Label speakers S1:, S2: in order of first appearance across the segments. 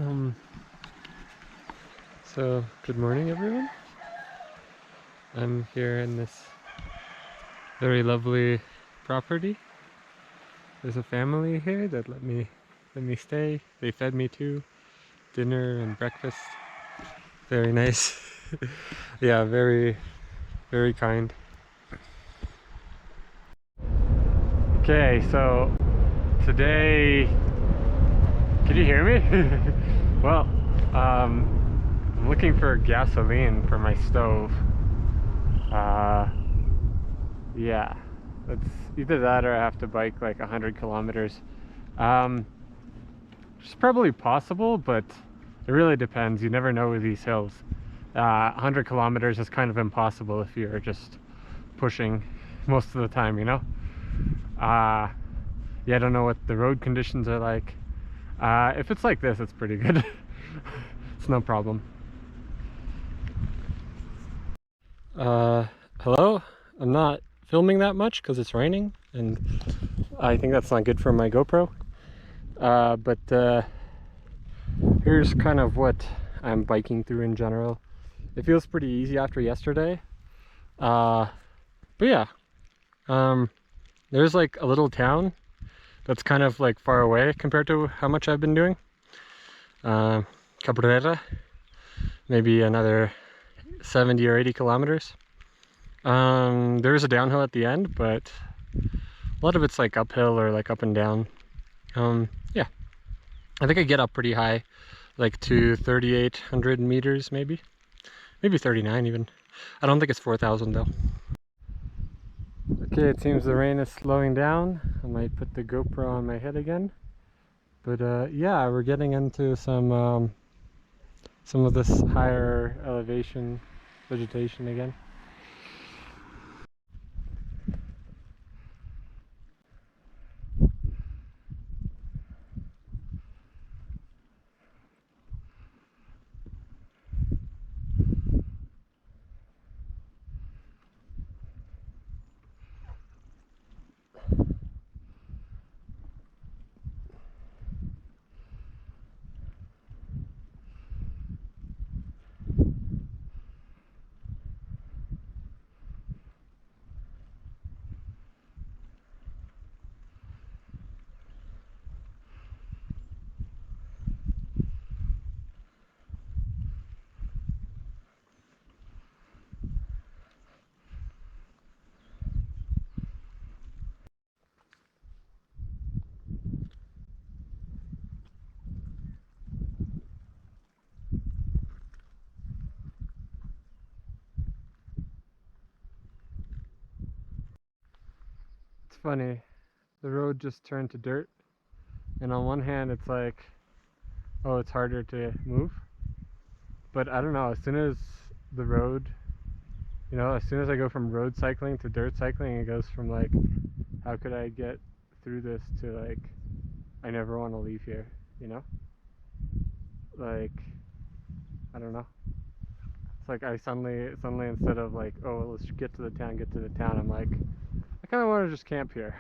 S1: Um, so good morning everyone. I'm here in this very lovely property. There's a family here that let me stay. They fed me too. Dinner and breakfast. Very nice. Yeah, very kind. Okay, so today, can you hear me? Well, I'm looking for gasoline for my stove. Yeah, it's either that or I have to bike like 100 kilometers. It's probably possible, but it really depends. You never know with these hills. 100 kilometers is kind of impossible if you're just pushing most of the time, you know? Yeah, I don't know what the road conditions are like. If it's like this, it's pretty good. It's no problem. Hello? I'm not filming that much because it's raining, and I think that's not good for my GoPro. But here's kind of what I'm biking through in general. It feels pretty easy after yesterday. But yeah, there's like a little town that's kind of like far away compared to how much I've been doing. Cabrera, maybe another 70 or 80 kilometers. There's a downhill at the end, but a lot of it's like uphill or like up and down. Yeah, I think I get up pretty high, like to 3,800 meters, maybe 39 even. I don't think it's 4,000 though. Okay, it seems the rain is slowing down. I might put the GoPro on my head again. But yeah, we're getting into some of this higher elevation vegetation again. It's funny, the road just turned to dirt, and on one hand it's like, oh, it's harder to move, but I don't know, as soon as the road, you know, as soon as I go from road cycling to dirt cycling, it goes from like, how could I get through this, to like, I never want to leave here, you know? Like, I don't know. It's like I suddenly instead of like, oh, let's get to the town, I'm like, I kind of want to just camp here.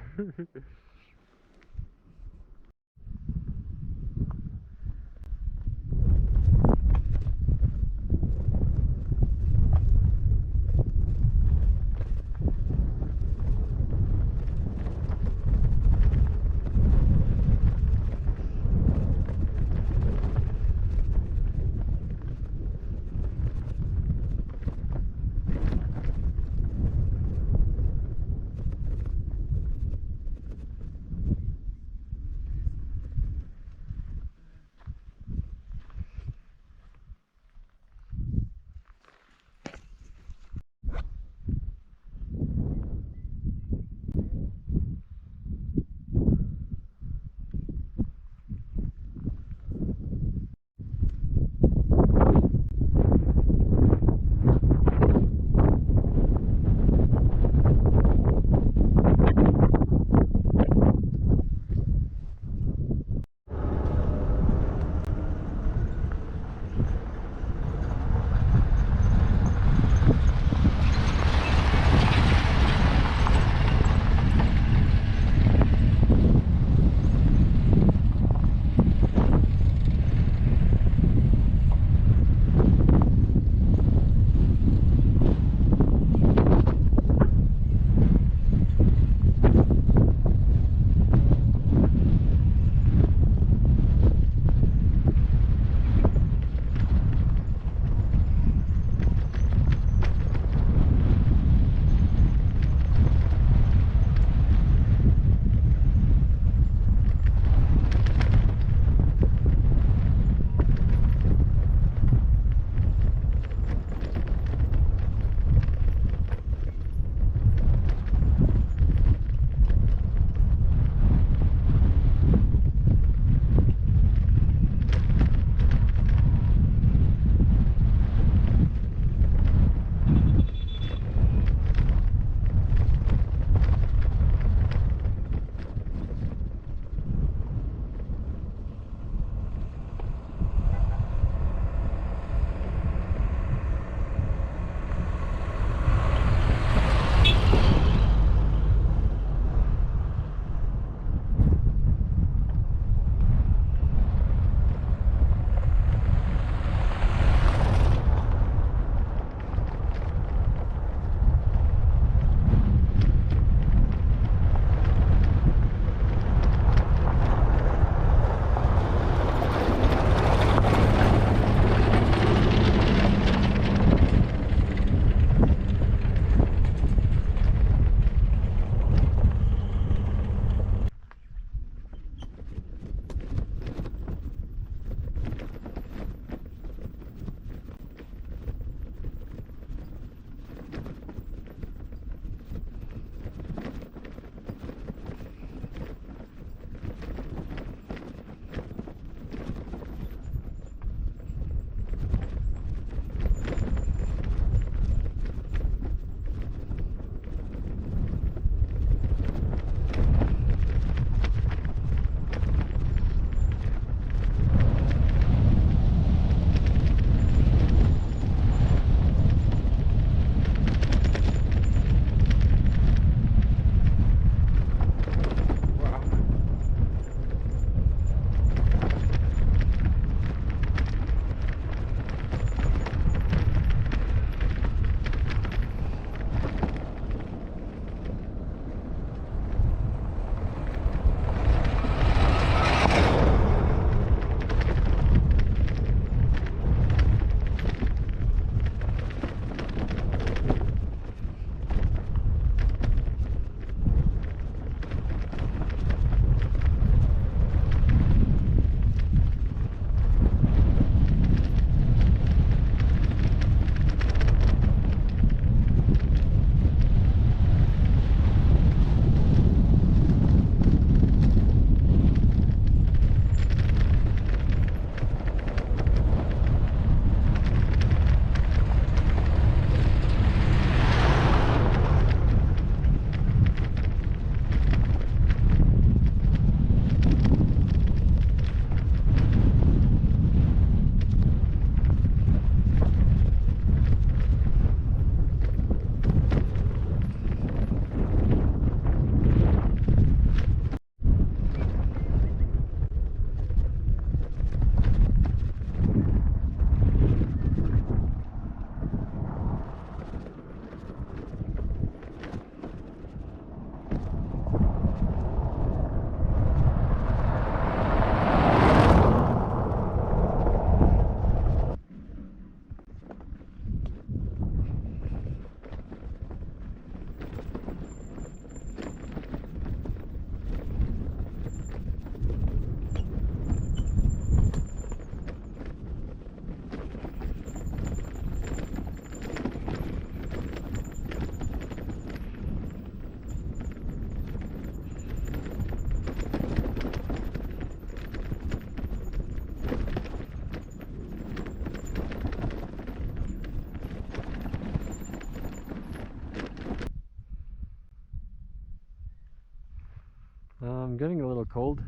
S1: getting a little cold.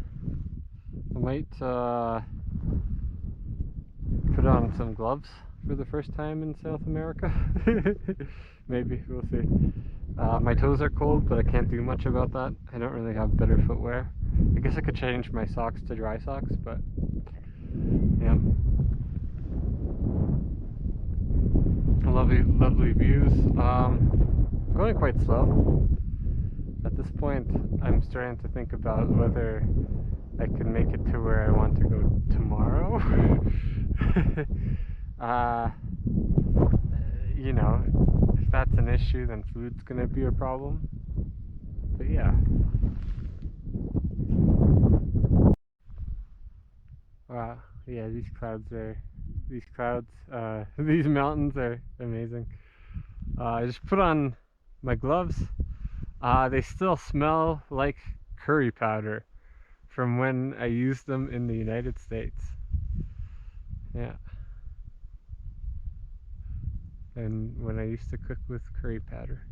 S1: I might put on some gloves for the first time in South America. Maybe, we'll see. My toes are cold, but I can't do much about that. I don't really have better footwear. I guess I could change my socks to dry socks, but yeah. Lovely, lovely views. Going quite slow. At this point, I'm starting to think about whether I can make it to where I want to go tomorrow. You know, if that's an issue, then food's gonna be a problem. But yeah. Wow. Yeah, these these mountains are amazing. I just put on my gloves. They still smell like curry powder from when I used them in the United States. Yeah. And when I used to cook with curry powder.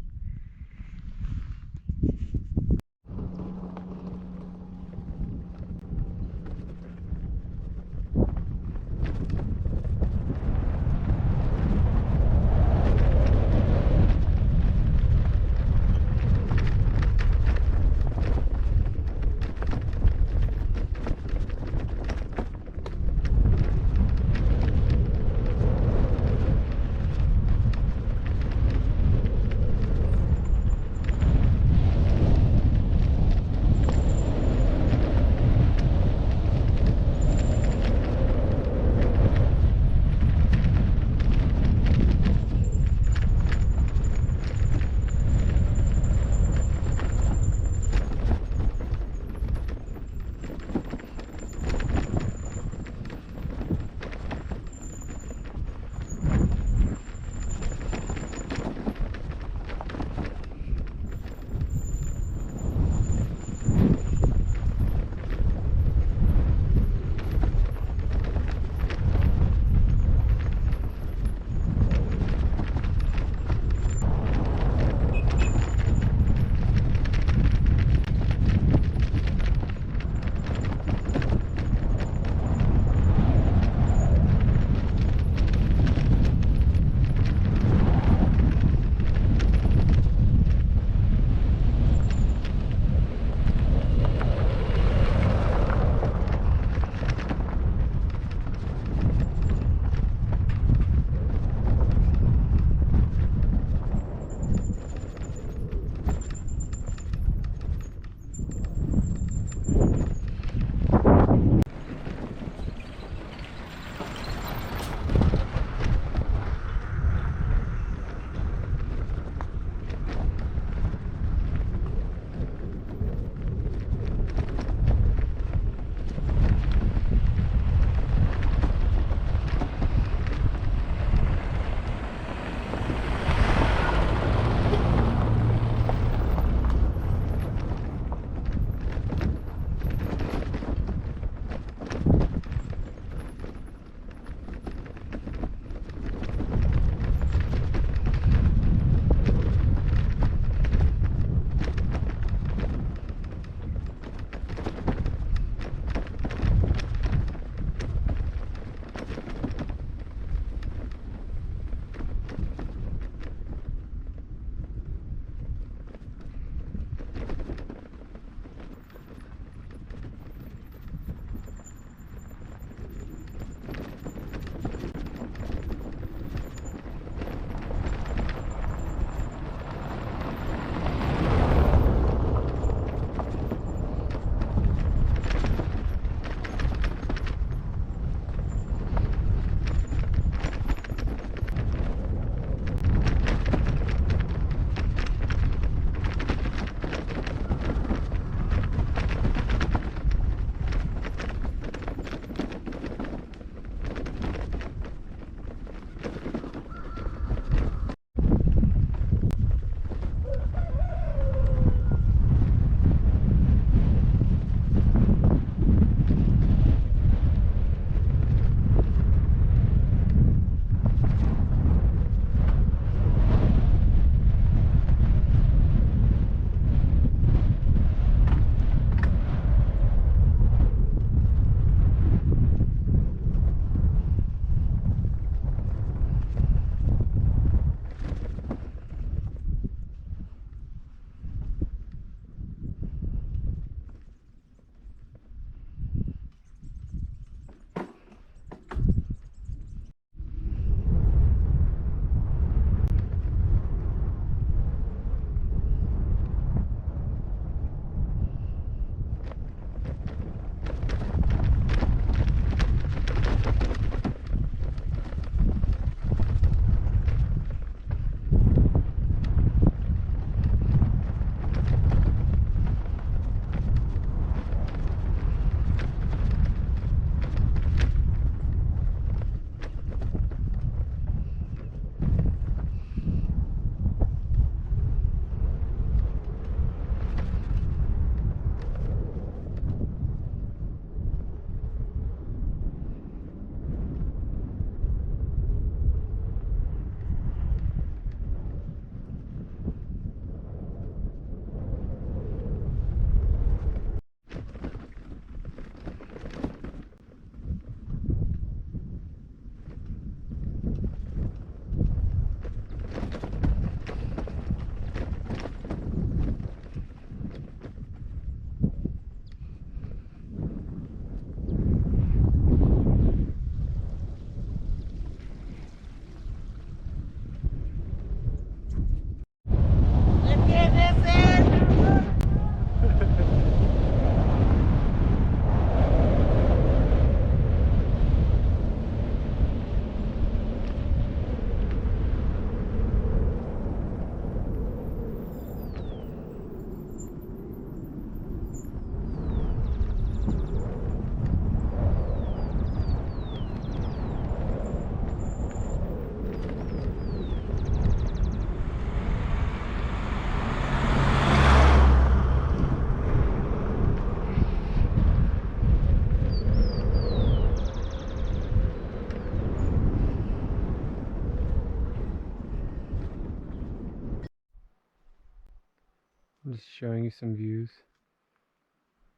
S1: Just showing you some views.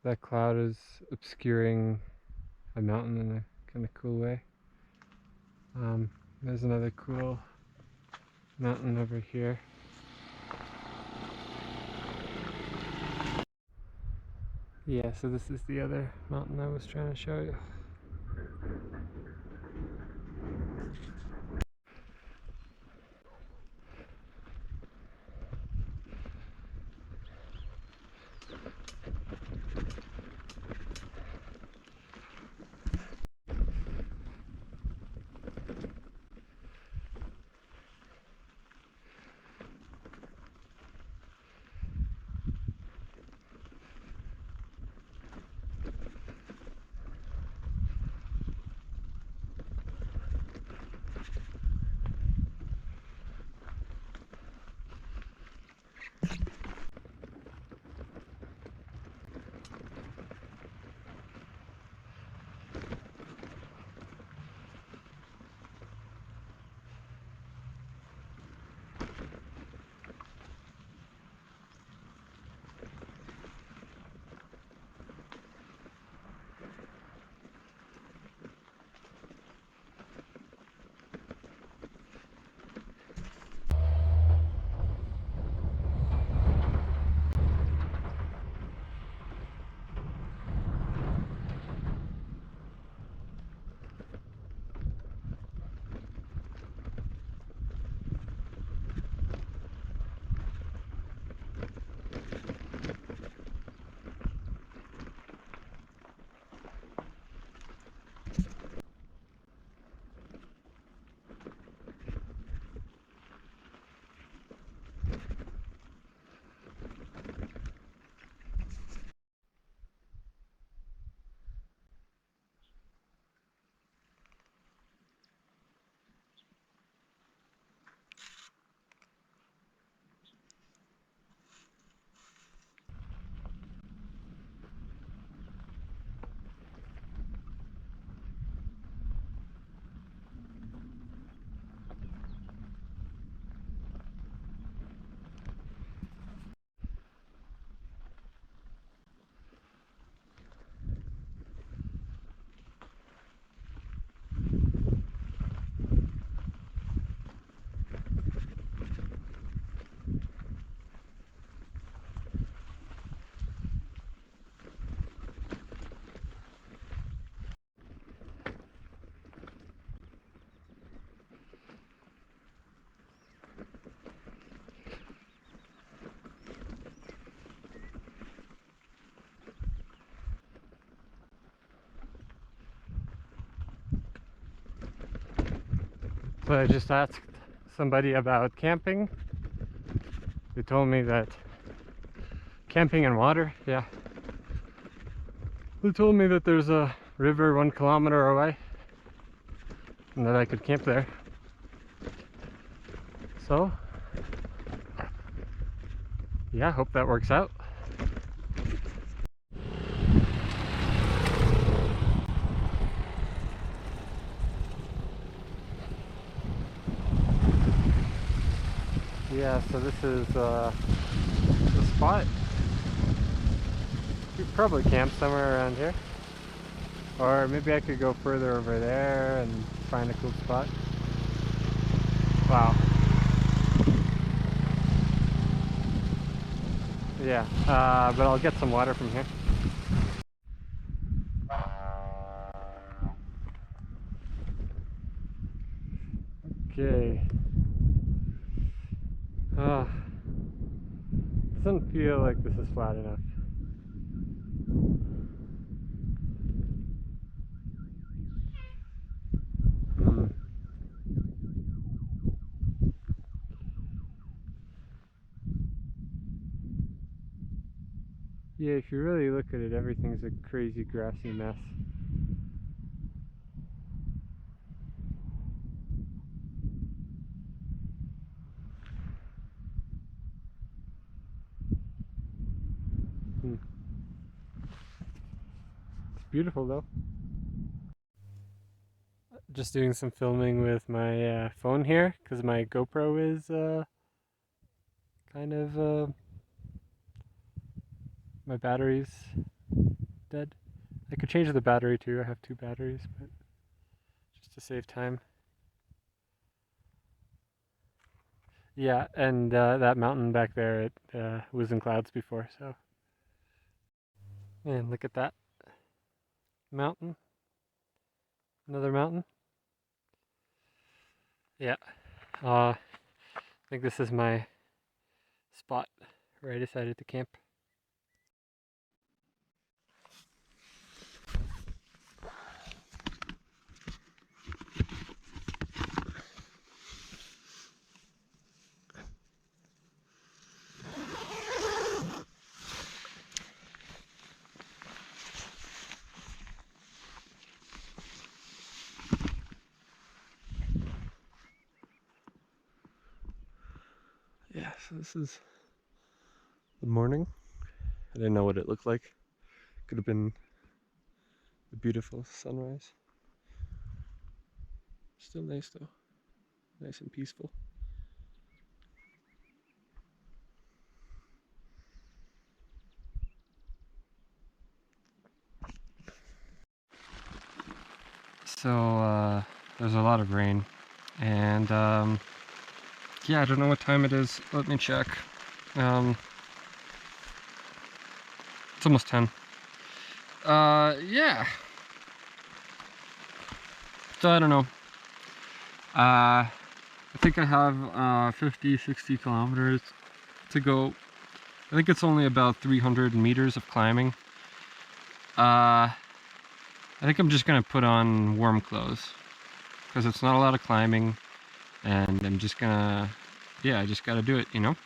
S1: That cloud is obscuring a mountain in a kind of cool way. There's another cool mountain over here. Yeah, so this is the other mountain I was trying to show you. So I just asked somebody about camping. They told me that camping and water, yeah. They told me that there's a river 1 kilometer away and that I could camp there. So, yeah, hope that works out. Yeah, so this is the spot. You could probably camp somewhere around here. Or maybe I could go further over there and find a cool spot. Wow. Yeah, but I'll get some water from here. Okay. Doesn't feel like this is flat enough. Hmm. Yeah, if you really look at it, everything's a crazy grassy mess. Hmm. It's beautiful though. Just doing some filming with my phone here because my GoPro is kind of my battery's dead. I could change the battery too. I have two batteries, but just to save time. Yeah, and that mountain back there, it was in clouds before, so. And look at that mountain. Another mountain. Yeah. I think this is my spot where I decided to camp. Yeah, so this is the morning. I didn't know what it looked like. Could have been a beautiful sunrise. Still nice though. Nice and peaceful. So there's a lot of rain, and yeah, I don't know what time it is. Let me check. It's almost 10. Yeah. So I don't know. I think I have 50, 60 kilometers to go. I think it's only about 300 meters of climbing. I think I'm just gonna put on warm clothes because it's not a lot of climbing, and I'm just gonna, yeah, I just gotta do it, you know?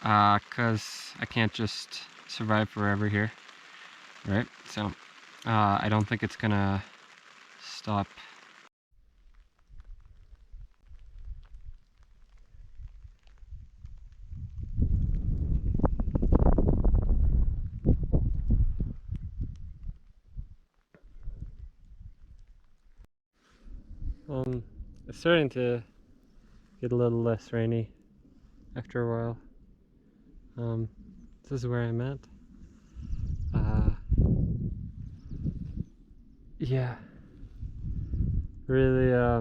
S1: Because I can't just survive forever here, right? So I don't think it's gonna stop. It's starting to get a little less rainy after a while. This is where I'm at. Yeah, really, I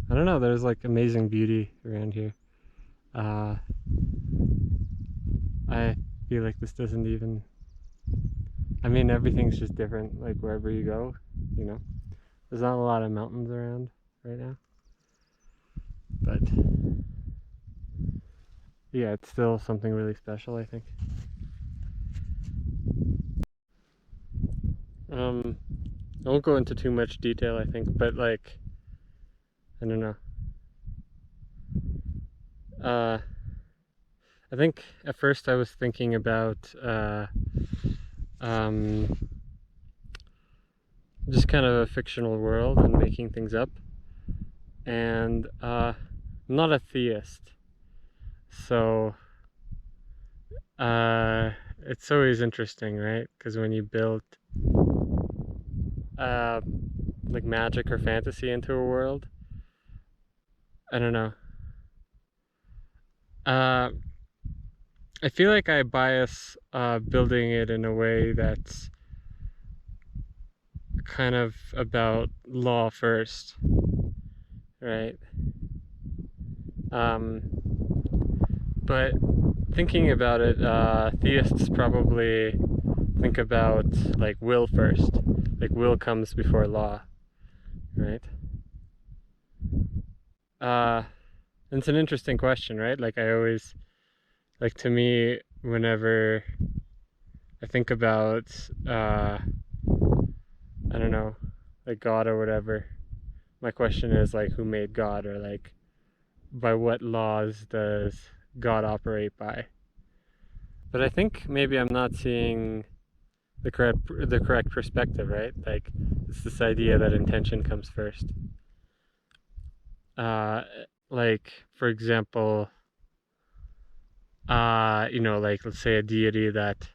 S1: don't know, there's like amazing beauty around here. I feel like this doesn't even, I mean, everything's just different, like wherever you go, you know? There's not a lot of mountains around right now, but yeah, it's still something really special, I think. I won't go into too much detail, I think, but like, I don't know. I think at first I was thinking about just kind of a fictional world and making things up. And I'm not a theist, so it's always interesting, right? Because when you build like magic or fantasy into a world, I don't know. I feel like I bias building it in a way that's kind of about law first, right? But thinking about it, theists probably think about like will first. Like will comes before law, right? It's an interesting question, right? Like I always, like to me, whenever I think about, I don't know, like God or whatever, my question is like, who made God, or like, by what laws does God operate by? But I think maybe I'm not seeing the correct perspective, right? Like it's this idea that intention comes first. Uh, like for example, you know, like let's say a deity that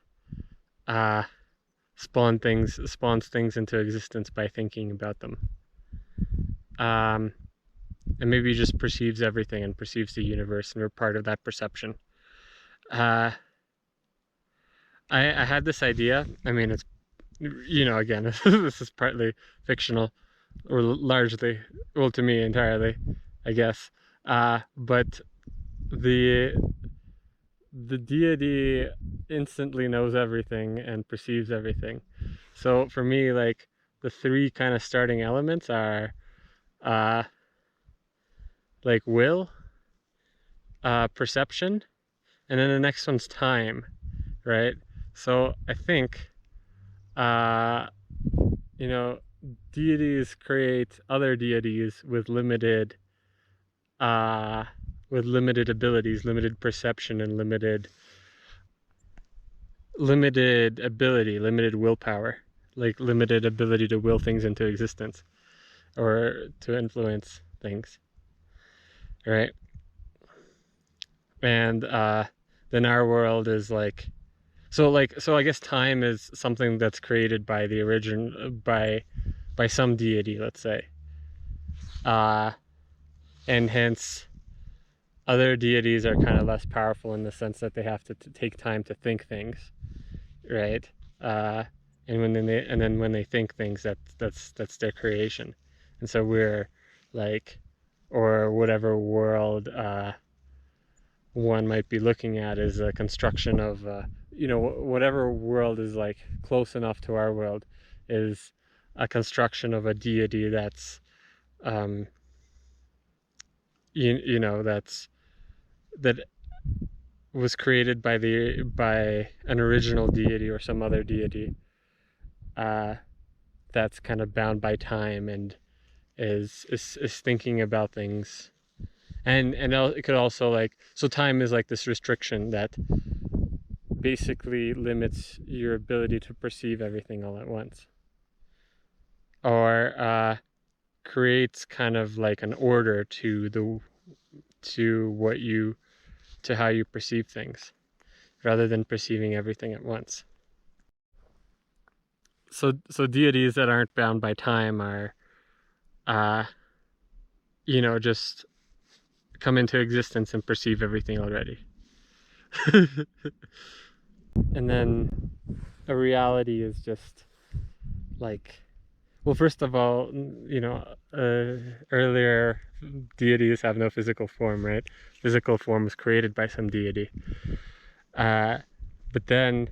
S1: spawns things into existence by thinking about them. And maybe just perceives everything and perceives the universe, and we're part of that perception. I had this idea. I mean, it's, again, this is partly fictional, or largely, well, to me entirely, I guess. But the the deity instantly knows everything and perceives everything. So for me, like, the three kind of starting elements are uh like will, perception, and then the next one's time, right? So I think uh you know deities create other deities uh with limited abilities, limited perception, and limited ability, limited willpower, like limited ability to will things into existence or to influence things, right? And then our world is like, so I guess time is something that's created by the origin, by some deity, let's say, uh and hence other deities are kind of less powerful in the sense that they have to take time to think things, right? uh and then when they think things, that's their creation. And so we're like, or whatever world one might be looking at is a construction of whatever world is like close enough to our world is a construction of a deity that's um that's that was created by an original deity or some other deity, uh that's kind of bound by time and is thinking about things. And it could also, like, so time is like this restriction that basically limits your ability to perceive everything all at once, or creates kind of like an order to what you to how you perceive things, rather than perceiving everything at once. So deities that aren't bound by time are uh just come into existence and perceive everything already. And then a reality is just like, well, first of all, earlier deities have no physical form, right? Physical form was created by some deity. But then,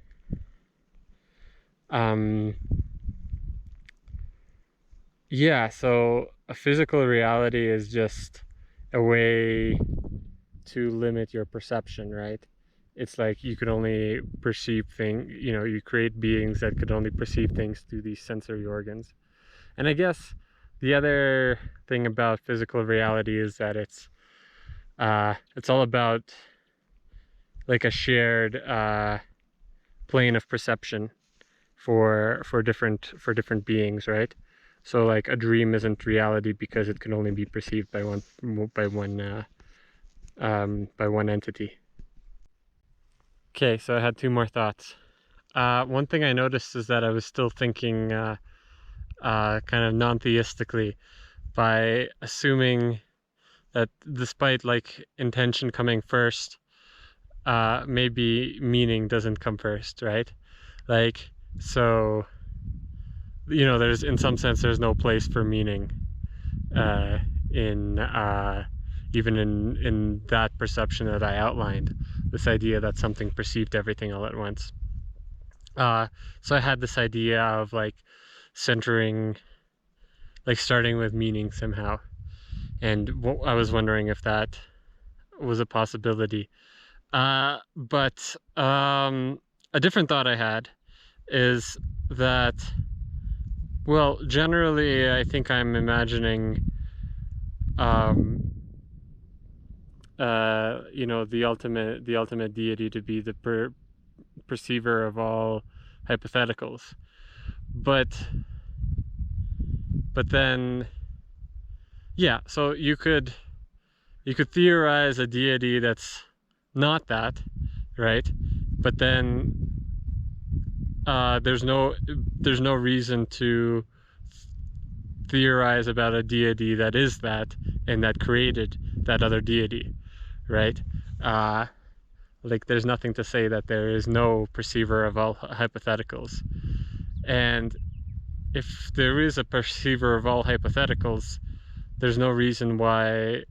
S1: yeah, so a physical reality is just a way to limit your perception, right? It's like you could only perceive things, you create beings that could only perceive things through these sensory organs. And I guess the other thing about physical reality is that it's all about like a shared plane of perception for different beings, right? So like a dream isn't reality because it can only be perceived by one entity. Okay, so I had two more thoughts. One thing I noticed is that I was still thinking kind of non-theistically, by assuming that despite like intention coming first, maybe meaning doesn't come first, right? Like, so there's, in some sense, there's no place for meaning in even in that perception that I outlined, this idea that something perceived everything all at once. So I had this idea of like centering, like starting with meaning somehow, and I was wondering if that was a possibility. But a different thought I had is that, well, generally I think I'm imagining the ultimate deity to be the perceiver of all hypotheticals. But then, yeah, so you could theorize a deity that's not that, right? But then there's no reason to theorize about a deity that is that and that created that other deity, right? Like, there's nothing to say that there is no perceiver of all hypotheticals. And if there is a perceiver of all hypotheticals, there's no reason why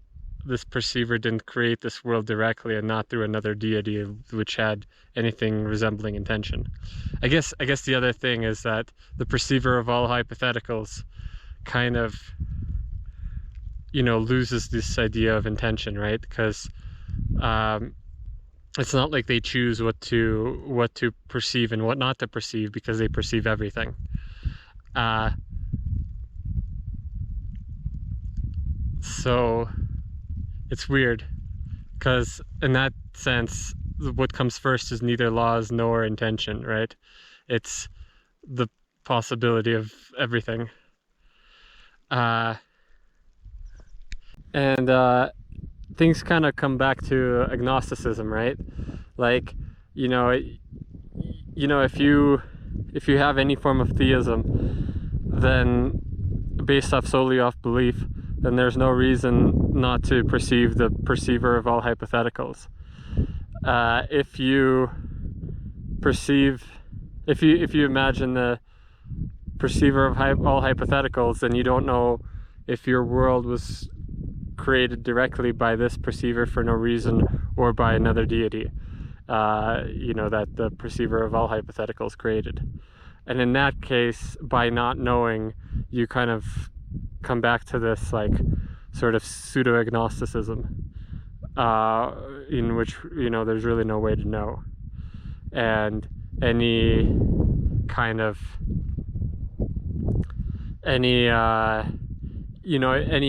S1: this perceiver didn't create this world directly and not through another deity which had anything resembling intention. I guess the other thing is that the perceiver of all hypotheticals kind of, you know, loses this idea of intention, right? Because it's not like they choose what to perceive and what not to perceive, because they perceive everything. So it's weird, because in that sense, what comes first is neither laws nor intention, right? It's the possibility of everything. And things kind of come back to agnosticism, right? Like, you know, if you have any form of theism, then based solely off belief, then there's no reason not to perceive the perceiver of all hypotheticals. If you imagine the perceiver of all hypotheticals, then you don't know if your world was created directly by this perceiver for no reason or by another deity, you know, that the perceiver of all hypotheticals created. And in that case, by not knowing, you kind of come back to this like sort of pseudo-agnosticism, in which, you know, there's really no way to know, and any kind of any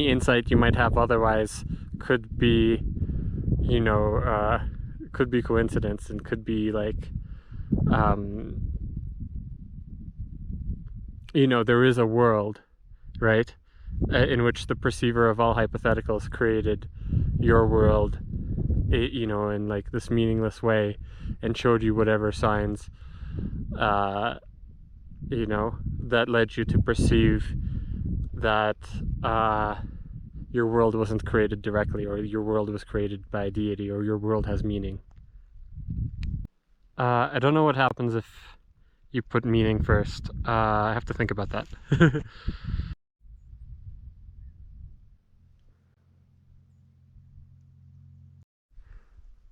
S1: insight you might have otherwise could be, you know, could be coincidence, and could be like, you know, there is a world, right, in which the perceiver of all hypotheticals created your world, you know, in like this meaningless way, and showed you whatever signs, you know, that led you to perceive that your world wasn't created directly, or your world was created by a deity, or your world has meaning. I don't know what happens if you put meaning first. I have to think about that.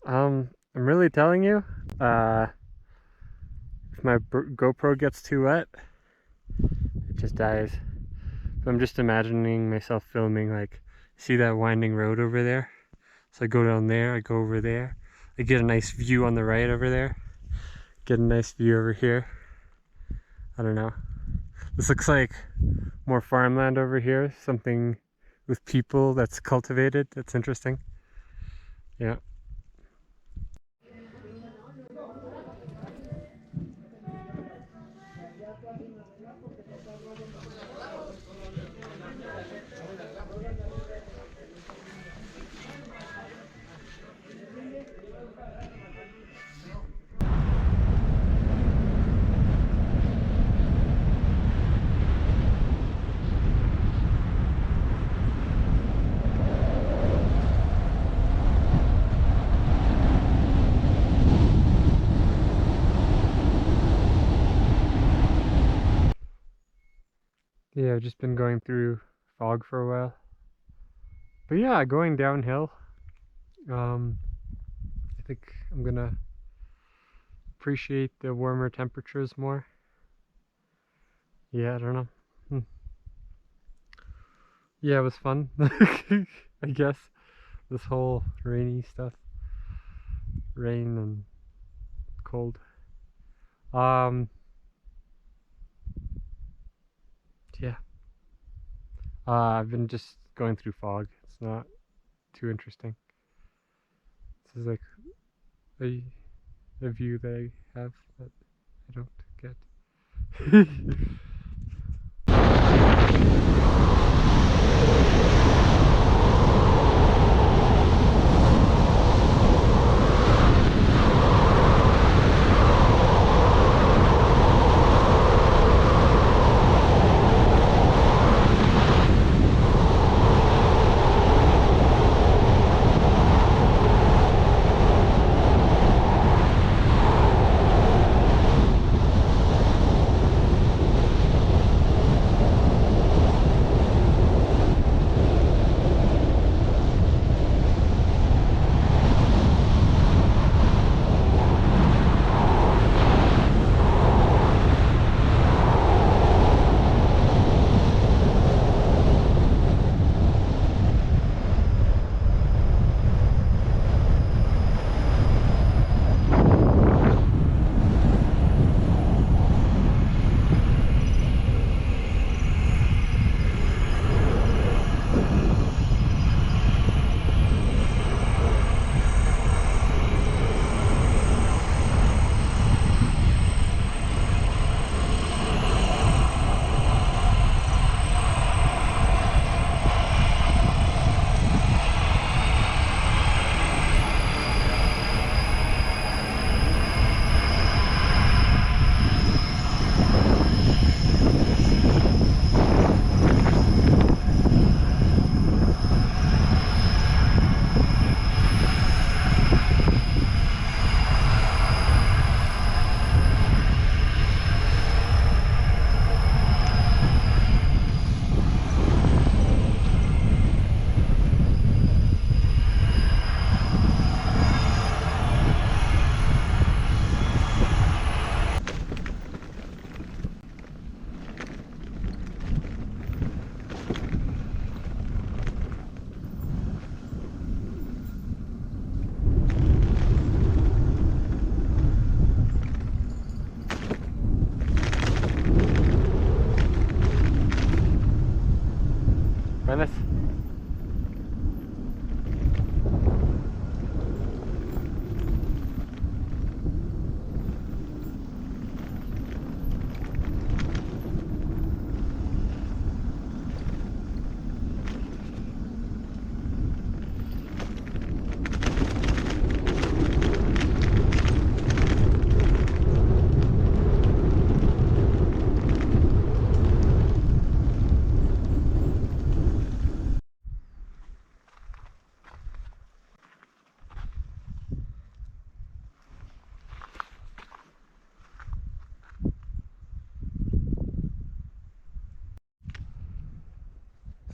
S1: I'm really telling you, if my GoPro gets too wet, it just dies. So I'm just imagining myself filming, like, see that winding road over there? So I go down there, I go over there, I get a nice view on the right over there, get a nice view over here. I don't know. This looks like more farmland over here, something with people that's cultivated. That's interesting. Yeah. Yeah, I've just been going through fog for a while. But yeah, going downhill. I think I'm gonna appreciate the warmer temperatures more. Yeah, I don't know. Yeah, it was fun. I guess this whole rainy stuff, rain and cold. Yeah. I've been just going through fog. It's not too interesting. This is like a view that I have that I don't get. Find this?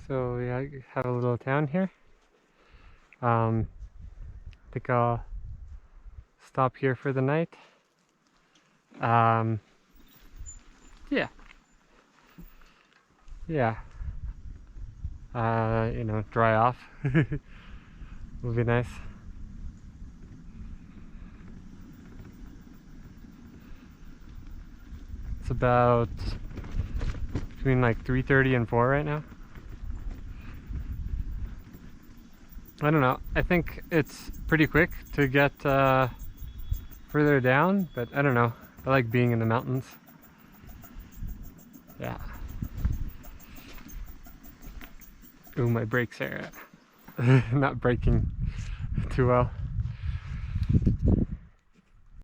S1: So we have a little town here. I think I'll stop here for the night. Um, yeah, yeah. You know, dry off would be nice. It's about between like 3:30 and 4 right now. I don't know. I think it's pretty quick to get further down, but I don't know. I like being in the mountains. Yeah. Ooh, my brakes are not braking too well.